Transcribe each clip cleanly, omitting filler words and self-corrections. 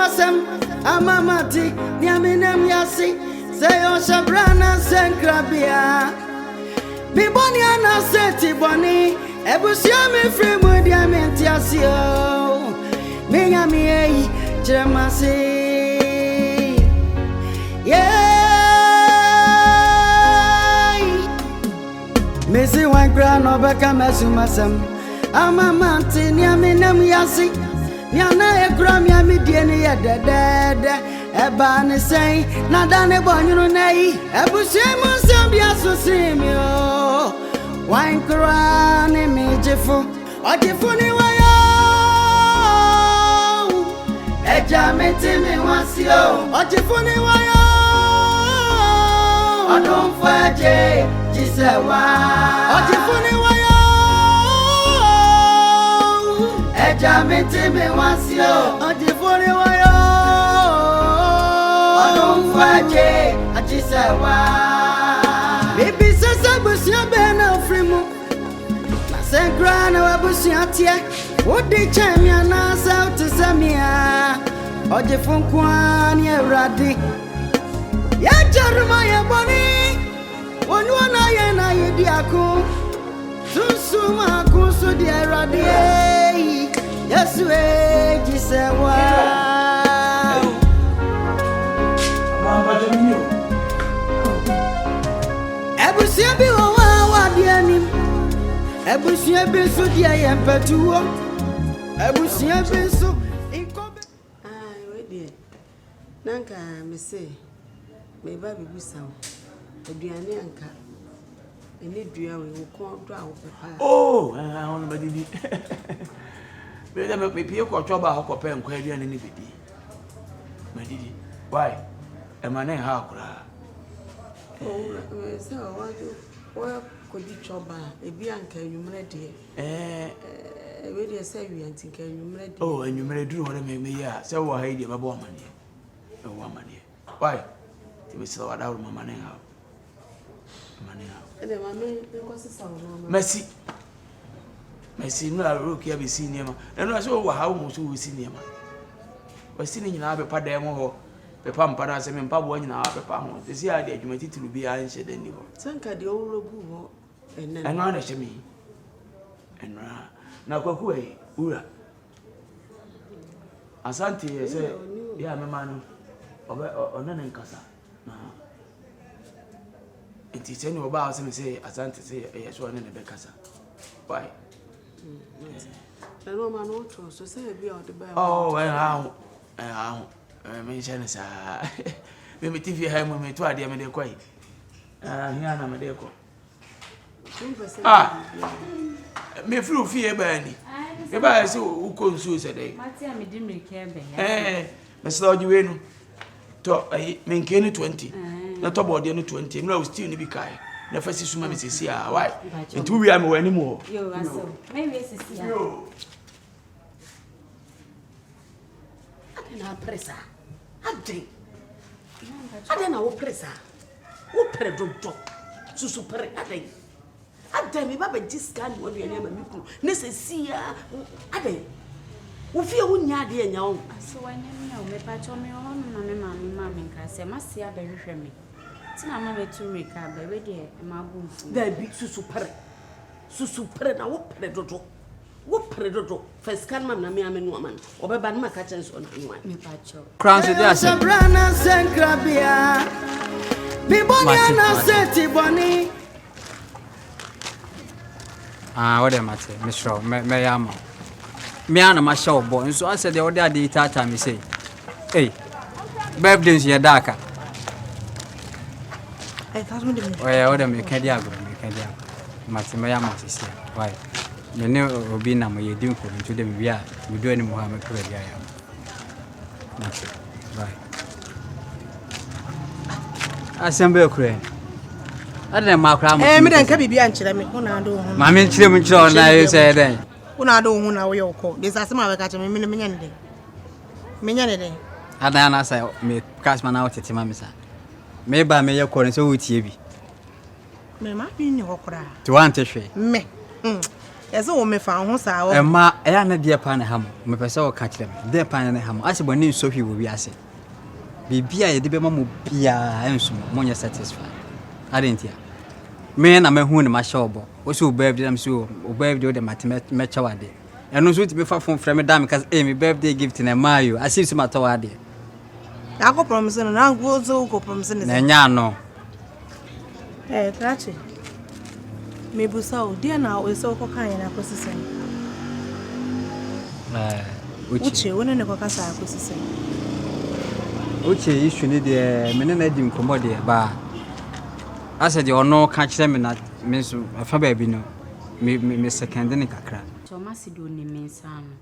masem amamati niaminem yasi say o shabrana senkrabia biboni ana seti boni ebusia me free mu diamenti asio menya mi ei chemasi Missy one grand over Kamasumasam. Amamanti, Niaminam Yasi, Niana Gramia Midiania dead. Eban is saying, Nadane Bonunay, Ebushemo Zambia Sosimio. Wine Koran, Ogyefo, Ogyefo Niwayo. Ejameti me wasio, Ogyefo Niwayo. I don't fight. Jisewa Ogyefo Niwayo Ejameti me wasio Ogyefo Niwayo Odonfaje Jisewa Baby sasa busia bena frimu na senkra na wabusia tie wodi chamia na south samia Ogyefo nkwani ewrade ya jaruma ye boni Onu na ye na ye diako susuma kuso di erade Yesu jisewa Ebusia bi wa di anim Ebusia bi so di ayempatuo Ebusia bi so inkobe we die nanka me say me ba bi busawo Aduane anka ene dua we wo kon do a wo pepa oh on Bediide be dem me pie ko choba ha ko pe nkwa aduane ne Bediide why e ma ne ha akura oh so wa ko di choba e bi anka enwumre de we de say wi antinka enwumre de oh enwumre duru ho me ya se wo ha ide ba bo amane e wo amane why ti me se wa da mama ne ha Messi no aroki abi sinema no so wa hawo mo so wo sinema wa sini nyina be pa dem ho be pa mpa na se me mpa bo nyina be pa ho se sia de adwuma titulu bi a nche de ni ho sanka de owurogu ho enen eno na chemi eno na kwaku e ura asante se ya me manu obe onene nkasa na Iti tell you about me say asante say yes one in the bekasa. Why? I know man no so say be out the bar. Oh, well mention sa. Me TV ha mo me to ade me de kwai. Hia na me de ko. Me fru fie ba ni. Me ba say u ko nsu se dey. Matia me di me ke be. Me slow ji we no. To me nke ni 20. Na to body no 20 no still ni bi kai na fa sisuma me sisi a why nti wi am wani mo yo aso me we sisi a yo na pressa ade na wo pressa wo pre dodo susu pre ade me baba discan wo de na mi kru ne sisi a ade wo fie wo nya ade nya wo so wanya mi o me pa cho me ho no me ma me nka se ma se a be hwehwe me tina ma be tu me ka be we de ma bu fu da bi susu pre na wo pre dodo first can man na me amenu aman obeba na maka chen so na anwa me pa cho crown se dia sabrana senkrabia biboni ana seti boni what am I say Mr. me yama me ana ma show boy so I said the other day tata me say hey birthday is your daka I thought we didn't. Oh yeah, what am I can dia mate me yama sisi why me ne obi na me yedi nko nto dem bia me do ani Muhammad kura bia ya mate right asembe kura adena ma kura mo me den ka bibia nkyere me ho na do ho ma me nkyere mo nkyere na you say den una do ho na wo yoko de sase ma be ka kyere me nya ne den adana na say me kasma na otete ma me sa me ba me ye kore so wotie bi me ma bi ni hokora to want hwe me Ese wo me fa ho sa wo. Emma eya na dia pa na ham. Me pese wo ka kire me. Dia pa na ham. Ase boni nso hwi wo wi ase. Bibia ye de be ma mo bia enso mo nya satisfied. Adentia. Me na me hu ne ma shobo. Wo so birthday am so o birthday de mateme me chawade. Eno so ti be fa fon frame dam cause me birthday gift na mayo. Asif so matawade. Ako promise na go zo ko promise ne. Na nya no. Krachi. Me busa o dia na o so ko kan na ko sisen. Uche wona ne ko kasa ko sisen. Uche issue ne de me na di nkomo de ba. Asa de ono ka kire me na me so afa ba bi no. Me second ne kakra. Thomas do ni mensano.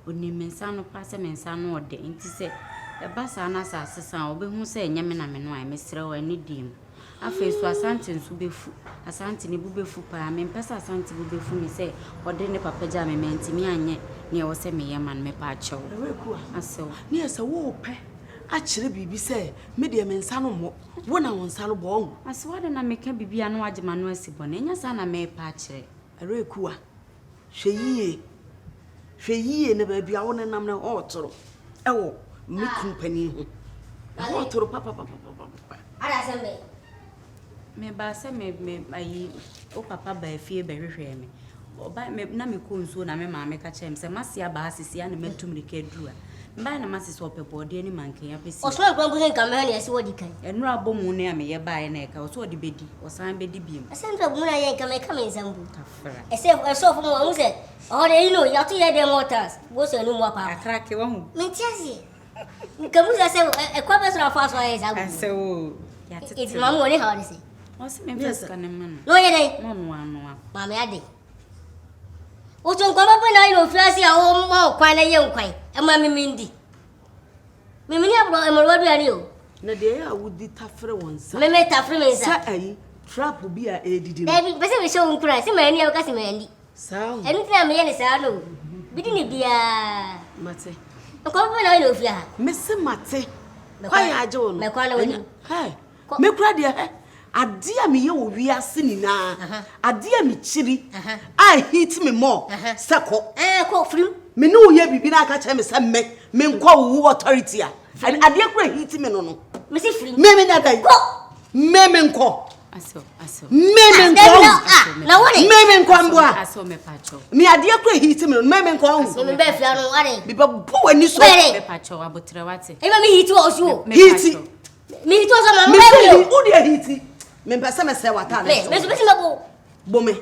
Oni mensano pa se mensano ode nti se e ba sa na sa sesan obehu se nyame na me no ai mesre wa ni dim. Afa so asante nso befu asante ne bubefu pa me mpesa asante bubefu mi se ode ne papa ja me mentimi anye ne wo se me yema me pa achew asew ne ese wo pe a kire bibi se me de mensa no mo wo na wonsa no bo hu asew de na me ka bibia no agema no asibo ne nya sa na me pa akire erekuwa hweyiye ne ba bia wo ne nam ne hotoro ewo me kumpani hu hotoro papa Ada sembe me ba se me ayi o papa ba fie be hwehwe me oba me na me ko nsuo na me ma me ka chem se masia ba asisi ya na metum rika duru a mba na masisi opebode ni manken ya pesi osoro gbangu hen kan me na ese wodi kan enura abomu ne ame ye ba ye na e ka oso odi bedi osan bedi biem asenta bu na ye kan me ka me nzambu afra ese of mo mu se o de ino ya to ye de motors wo se nu mo pa akrake wa hu me tiasi nkamu se e kwa be so afa so ye zagu asewo ya tete it mamu ni ha de se o se me pesa kan man no ye dai no no ma me ade o tun kwa ba na ino fiasi a o mo kwa na ye nkwan e ma mimindi mimini abro e mo wadu ani o na de ya wudi tafre wonsa me tafre me nsa sa ayi trap bi a edidi David bese be show nkura se ma ani e ka se ma ani sa enu tina me ye ne sa no bidi ni bia mate ko ba na ino fia me se mate kwa ya age wo no me kwa na woni hey me kura de ade a me ye wo wiase ni na ade a me chiri I hit me more sako ko frim me no ye bibi na aka che me se me nkwa wo authority a ade kura hit me no me se frim me na dai me nko aso me nko na woni me nko ambua aso me pacho me ade kura hit me no me nko hu me be fia no are bi ba bu wani so me pacho abotre wate e ma me hit wo osu hit me hit wo so ma me me se be u de hit me pese me se wata na me so be se mabo bo me eh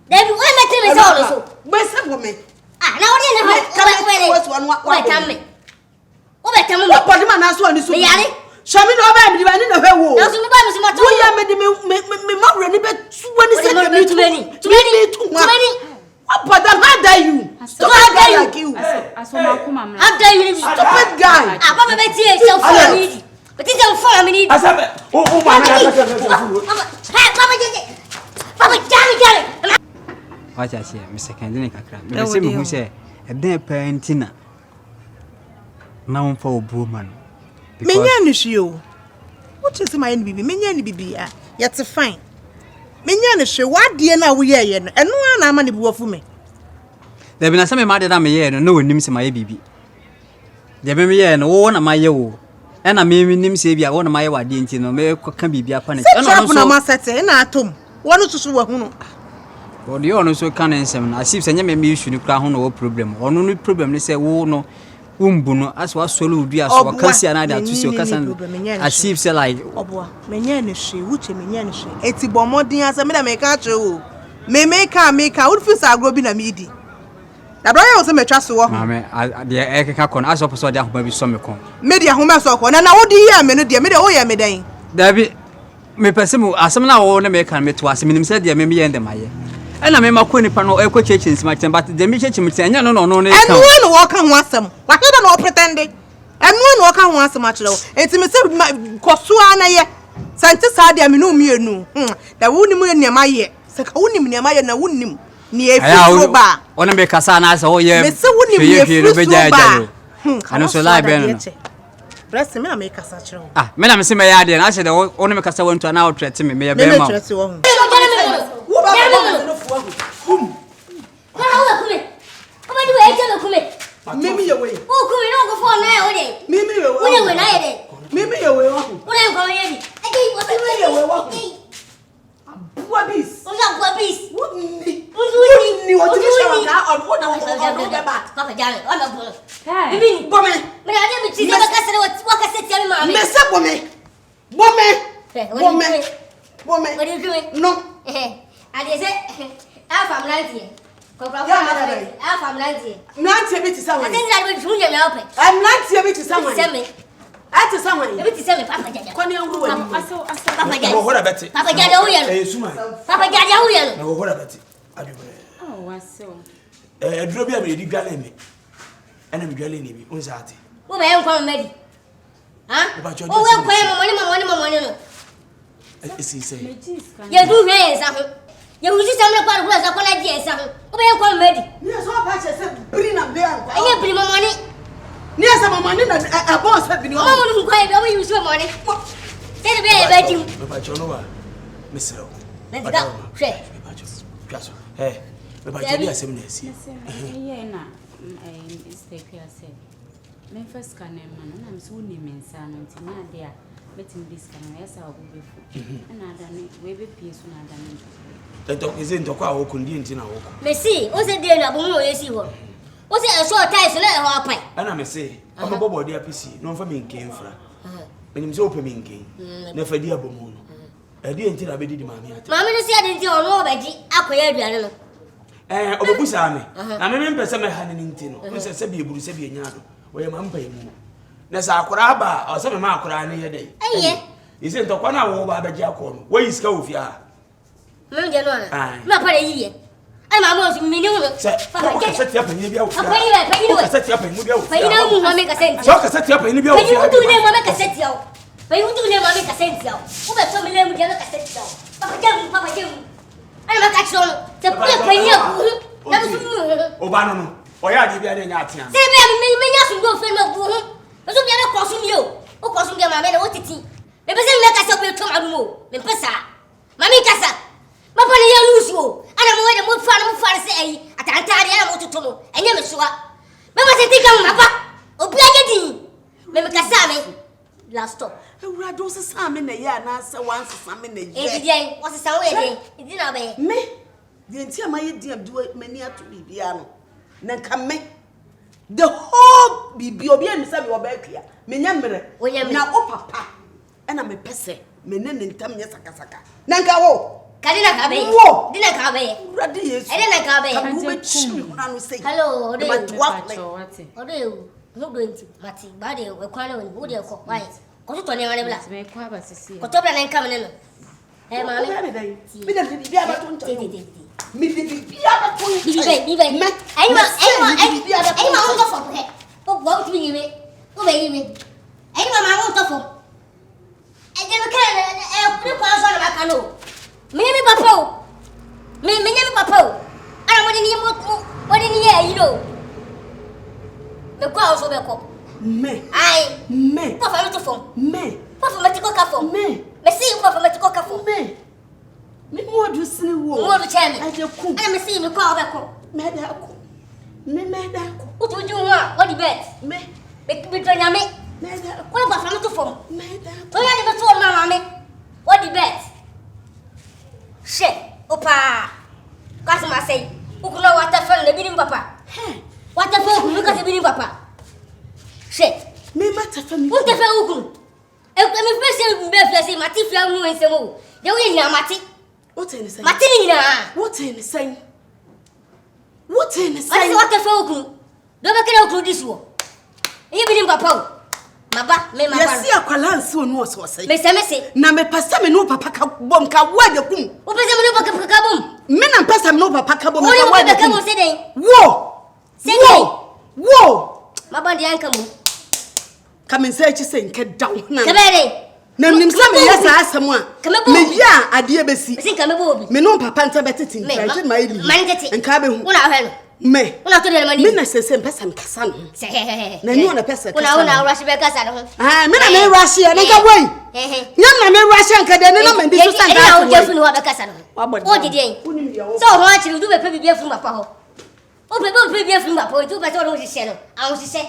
David we me tell me so so be se bo me na woni ne ho we tam me what body man na so ani so me yare shami no ba me di ba ni na hwe wo na so me ba me so ma to wo ya me di me ma wure ni be tuwa ni se me tu what body how dare you stop guy like you aso ma kuma mna how dare you stupid guy ba me be tie self for me but it don't follow me need asabe o ma na Papa jami Wacha sie me second ne kakra me se me hu se e den parentina na won fa obuo man Menya ni hwe o. Wo chese my ni bibi, menya ni bibi a. Yet fine. Menya ni hwe wade na wo ye ye no. Eno na ama ne bi wofu me. Da bi na se me ma de da me ye no na wonim se ma ye bibi. De be me ye no wo na ma ye wo. E na me nim se bia wo na ma ye wade nti no me ka bibi apa ne. E no so na ma sete na atom. Wo no susu wo hu no. Wo de ono so kan ensem na asif se nya me issue ni kra ho no problem. Ono no problem ni se wo no umbuno aswa solo dua so wakasi na da tusi okasa asif se like oboa menya ne hwe wuche menya ne hwe eti bomodin asa me da me ka che o me make wo fi sa agro bi na me di da bro ye o se metwa so wo mame de ekeka kon aso poso de ahoma bi so me kon me di ahoma so kon na wo di ya me no de me de o ya me dan da bi me pese mu asem na wo ne me kan me to asem nim se de me ye ndem aye ena me makọ nipa no ekọ chechi nsima tem but de me chechi mte anya no ne kan enu no wo kan ho asem wa heda no pretend enu no wo kan ho asem a kire wo enti me se koso ana ye sante sa de me no mienu da wo nim ne ma ye se ka wo nim ne ma ye na wo nim ni efi ba ona me kasa na asa wo ye me se wo nim ni efi ba ano so lie be no Bless me na me kasa kire wo me na me se me ya de na se de ona me kasa wonto na wo trete me ye be ma Papa Janet, I'm a boy. Hey. Bibi, woman. Me na dem ti se be ka se what ka se ti me ma me. Me se woman. What are you doing? No. And they say, I from Lanty. I from Lanty. Nanti be to someone. I think that will do you help it. I'm Nanti be to someone. Send me. I to someone. Every to send me Papa Janet. Kwani yangu wa. Papa Janet. What about it? Papa Janet who you? Suma. Papa Janet who you? No, what about it? Oh, what's so? Drobi am edi gale me. Ana me gale ni bi. Unsati. Wo be en kwa medi. Ha? Wo we kwa money no. Esi say. Ya du hwe ensa ho. Ya wusi samle kwa ru ensa kwa na di ensa ho. Wo be en kwa medi. Ni so pa che se biri na be an. Aye biri money. Ni asa money na a boss fa biri. O mo kwa be o use money. Say be e be dim. Me pa chono wa. Misro. Na diga. Hwe. Me pa chono. Kaso. Eh. Me pa chono asem na esi. Yeah, na mistake I said. Me first can man na me so ni mensa no nti na dia metim this can yesa obubefu. Na adane we be pie so na adane. Teto eze ntoko a wokundi nti na woko. Me see, o se dey na bo mo yesi ho. O se e so ties na e ho apai. Ana me say, am bobo de apisi, no fa me nken fra. Menim se ope me nken. Na fa di abomu no. Ade nti na Bediide maami ate. Maami no se ade nti ono obaji akoya aduane no. Obabusa me. Na me mpese me ha ne nti no. Nse se bi eburu se bi enya do. Oye ma mpa emu. Na sa akora ba, o se me ma akora ne ye dai. Eye. Ise ntoko na wo ba beji akọ no. Wo yiska ofi a. Me nge no na. Me pa yiye. Ai ma mo so me ni wo. Papa ke se tia pa ni bia ofi. Apa yi ba, pa yi Ka se tia pa ni bia ofi. Pa yi na mu ma me ka senti. So ka se tia pa ni bia Pa ofi. yi wutu ne ma me ka senti o. Pa yi wutu ne ma me ka senti o. Wo be so me le mu de ka senti o. Papa jam. Ai ma ka chiro no. Se pa yi abu. Na so mu. Oba no no. Oya de bia de nya atia. Se be me nya so do fe ma bu ho. So bia na koso mi o. O koso bia ma me na o titi. Me be se me ka se o be to ma mu o. Me pesa. Ma mi kasa. Ma pa ne ya lusu o. Ana mo we de mo fa se ayi. Atantare ana mo tutu mo. Enye me soa. Me ma se tika mo ma pa. Obi agedi. Me kasa me. Last stop. Ewura do se sa me na ye na se wan se sa me na ye. Edien, o se sa we edien. Edi na be. Me. De nti ama ye di abdu mani ato bibia no. Na nka me. The whole bibi obi am se me wo ba akua. Me nya mere. Na o papa. Ena me pese. Me ne ntam nye sakasaka. Na nka wo. Kadina ka be. Wo. Dina ka be. Urade Yesu. Ede na ka be. Ka bu be chimi hona no sei. Hello, ode. Ode. No do nti. Mati, ba de we kwa na we wo de ko. Why? Ko to ne wale bla. Me kwa ba sisi. Ko to bla na nka me no. Eh ma me. Me de bibia ba to nto. Me de bibia ba to nto. Bibi. Ai ma o to fo he. O bo tu ni me. O be yi me. Ai ma o to fo. E de me ka e kwa so na ba ka no. Me papa o. Me papa o. Ana mo ni ye yi do. Me kwa o so be ko. Me. Ai. Me. Ko fa me to fo. Me. Ko fa me ti ko ka fo. Me. Me si ko fa me ti ko ka fo. Me. Me mo do sini wo. Mo do che me. Aje ku. Ana me si me kwa o be ko. Me da ku. Me da ku. O tu ju wa, o di bet. Me. Me to nya me. Me da ku. Ko fa me to fo. Me da ku. O ya ni me to ma me. O di bet. She, opa. Kasi ma say, ukuna wata fa na bini papa. He. Wata fa ukunu kasi bini papa. She, Me mata fa mi. unte fa ukunu. E me fese be fese mati fa nu ensemo. De wo nyina mati. What in say? Mati ni nyina. What in say? What in Mati say? wata fa ukunu. Do be kere ukunu diswo. E bini papa o. Maba, me maba. Yesi akwala nsi onu oso say. Me se. Na me pese me no papa ka bom ka wa de kum. O pese me no papa ka bom. Me na pese me no papa ka bom O ka yo wa de papa ka kum. bom se den. Wo. Se den. Wo. Maba ndi anka mu. Ka me say chi say nke daw na. Kabere. Na nim say me yesa asem a. Me ya ade besi. Me sin ka me bo obi. Me no papa nta betete ntra ma ili. Man tete. Nka be hu. Una hwe no. Me. Una to de mani. Me na sese mpesa nkasa no. Na ni ona pesa kasa. Una rush be kasa no. Ah, me na me rush ya nka boy. Nyam na me rush nka de ne na mandi so san ka. Ina Ogyefo no wa be kasa no. O di den. So ho a chiri du be pe bibia furu papa ho. O pe be bibia furu papa, du be so do hihye no. A ho hihye.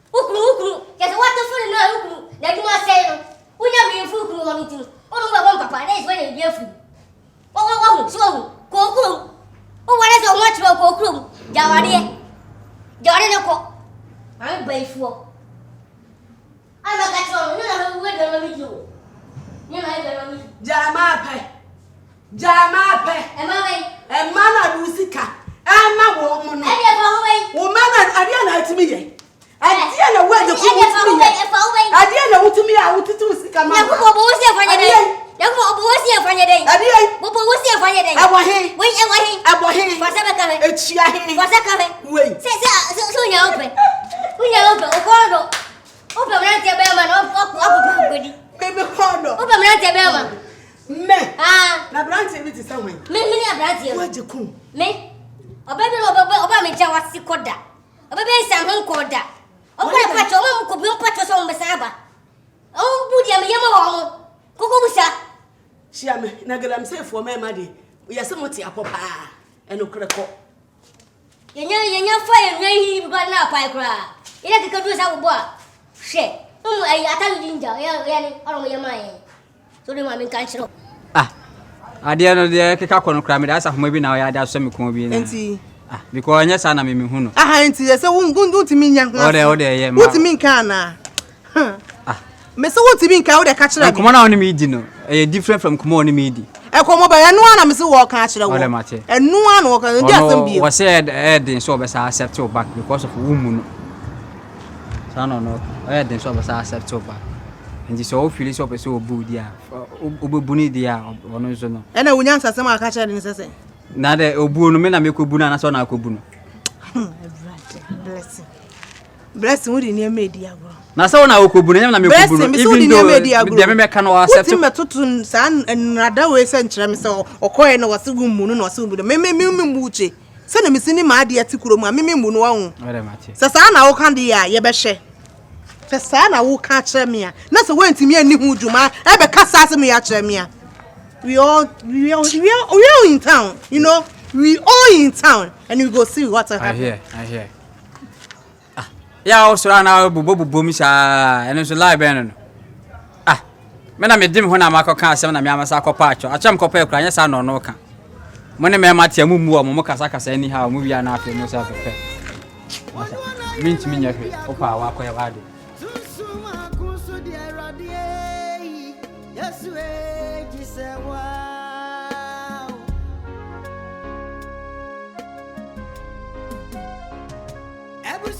Ukuru. Ya se what furu na ukuru. Na di ma say no. Unya bi furu ukuru ho no ti. O no ba bon papa, na is when bibia furu. O so ko ukuru. O wa le so mo chiro ko ukuru. Jawade. Jare no ko. I'm bayfo. I'm a catch on. You know where the video. You know I Jama pe. am I? E mana dusika. E ma wo mu no. I never away. Wo mana ade na atimi ye. Ade na wo de ku I never away. ade na wutumi a wututu sika ma. Ya ko bo wo se fanya dai. Ya ko bo wo se fanya dai. Ade Bo wo se fanya dai. abo he. Wei e wa he. Abo he. Fasa be ka he. Echia he. Fasa ka he. Wei. So nya ope. Unya ope o ko do. Ope mra ti be ma no opo godi. Bebe kondo. Ope mra ti be ma. Me. Ah. Na branche bi ti sanwen. Me ni abranti. Waje kun. Me. Oba me ja wasi koda. Oba be sam hon koda. Oba pa cho mo ko bi on pa cho so mo saba. On bu dia me yema wo mo. Koko busa. Shia me na galam say for me ma de. Ya se mo ti apopa. Eno kreko. Yenya fa ye hi ba na pa kra. Ina ke kadu sa wo bo. She. Ai ata jinja. Ya ni oro mo yema ye. So de ma me kan chiro. Adia no de keka kono kra me da asa homa bi na ya da so me ko bi na. Enti. Because anya sa na me hu no. Enti se wuntimi nya ho. Ode ye ma. Wuntimi nka na. Me se wuntimi nka wo de ka kire. Komo na oni me di no. E different from komo oni me di. E komo ba enu ana me se wo ka kire wo. Ode mate. Enu ana wo ka ndi asem bi. We said den so be sa accept you back because of woman no. Sa no. Den so be sa accept you back. Nti so feel so person obu dia obebuni dia ono so no ena wonya nsasem aka kire ni sese na de obu no me na me kobu na so na akobu no blessing we ni emedi agro na so na akobu no na me kobu no even though de me ka no accept ti metutun san nrada we se nkire me se okoye no wase gumu no wase gumu me mu uche se na misini ma ade atikuro mu a me mu no wa hu sasa na wo kan de ya ye be hye Fesa na wo ka kire me a na so wantimi ani hu dwuma e be kasa asem ya kire me a we all in town, you know, we all in town and we go see what happen. I hear ya also na bobo mi sha eno so live no me na me dim ho na makoka asem na me amasa akopa acho acham kopa ekura nya sa no no ka mo ne me matia mu mo kasa ni ha mo bia na afi mo sa pepe minti minya hwe opa wa akoya wade Yes, we just say wow. Every